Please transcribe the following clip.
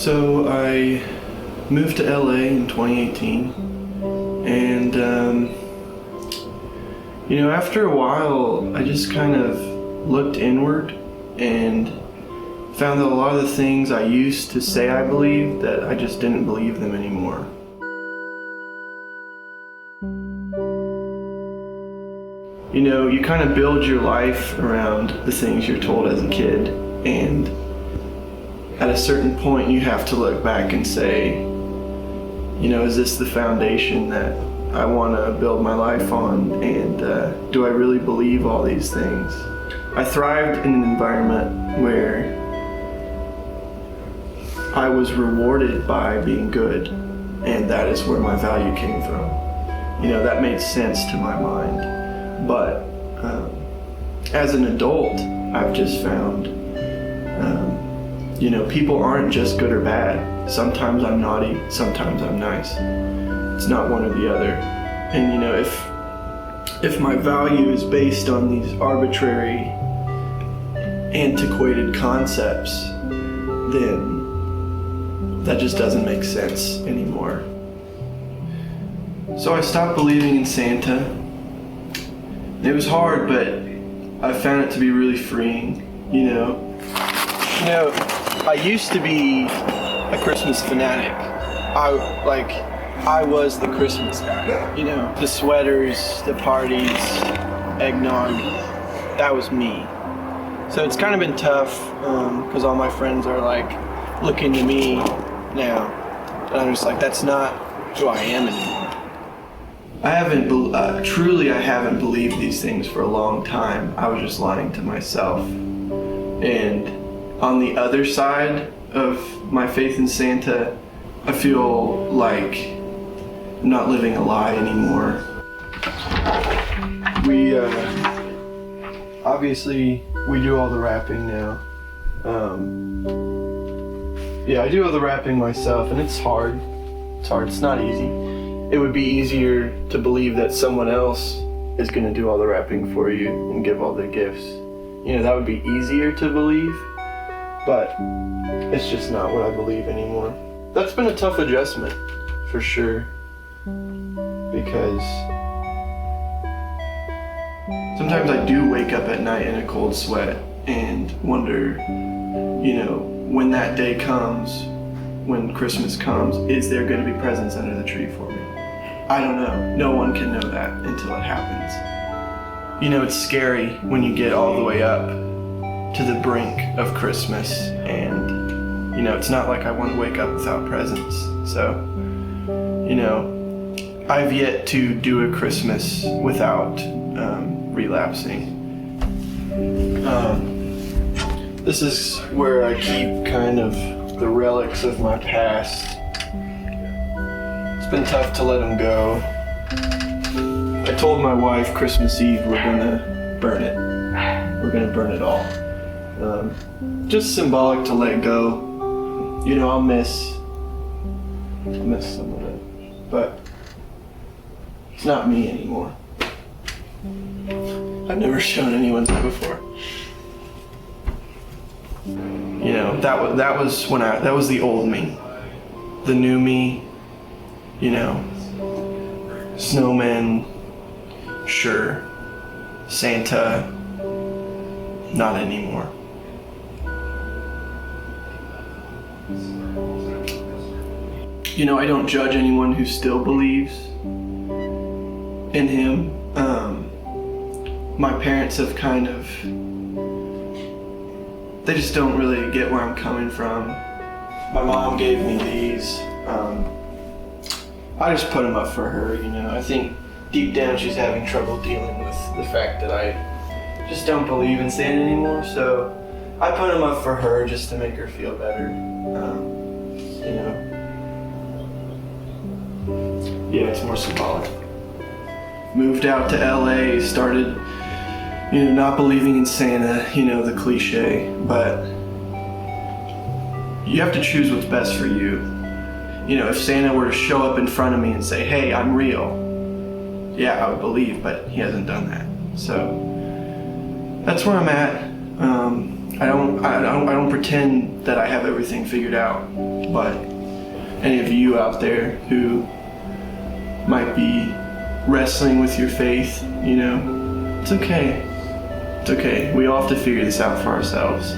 So I moved to LA in 2018, and after a while I just kind of looked inward and found that a lot of the things I used to say I believed, that I just didn't believe them anymore. You kind of build your life around the things you're told as a kid, and at a certain point you have to look back and say, is this the foundation that I want to build my life on, and do I really believe all these things? I thrived in an environment where I was rewarded by being good, and that is where my value came from. That made sense to my mind. But as an adult, I've just found, people aren't just good or bad. Sometimes I'm naughty, sometimes I'm nice. It's not one or the other. And if my value is based on these arbitrary, antiquated concepts, then that just doesn't make sense anymore. So I stopped believing in Santa. It was hard, but I found it to be really freeing, I used to be a Christmas fanatic. I was the Christmas guy, the sweaters, the parties, eggnog, that was me. So it's kind of been tough, because all my friends are looking to me now, and I'm just that's not who I am anymore. I haven't believed these things for a long time. I was just lying to myself. And on the other side of my faith in Santa, I feel like I'm not living a lie anymore. We obviously do all the wrapping now. I do all the wrapping myself, and it's hard. It's not easy. It would be easier to believe that someone else is going to do all the wrapping for you and give all the gifts. That would be easier to believe, but it's just not what I believe anymore. That's been a tough adjustment, for sure, because sometimes I do wake up at night in a cold sweat and wonder, when that day comes, when Christmas comes, is there going to be presents under the tree for me? I don't know. No one can know that until it happens. It's scary when you get all the way up to the brink of Christmas, and, it's not like I want to wake up without presents. So, I've yet to do a Christmas without relapsing. This is where I keep kind of the relics of my past. It's been tough to let them go. I told my wife Christmas Eve we're gonna burn it. We're gonna burn it all. Just symbolic to let go. I'll miss some of it, but it's not me anymore. I've never shown anyone that before. That was the old me. The new me, snowman, sure. Santa, not anymore. I don't judge anyone who still believes in him. My parents have they just don't really get where I'm coming from. My mom gave me these. I just put them up for her, I think deep down she's having trouble dealing with the fact that I just don't believe in Santa anymore, so I put them up for her just to make her feel better. It's more symbolic. Moved out to LA, started, not believing in Santa, the cliche, but you have to choose what's best for you. If Santa were to show up in front of me and say, hey, I'm real, I would believe, but he hasn't done that. So that's where I'm at. I don't pretend that I have everything figured out, but any of you out there who might be wrestling with your faith, it's okay. It's okay. We all have to figure this out for ourselves.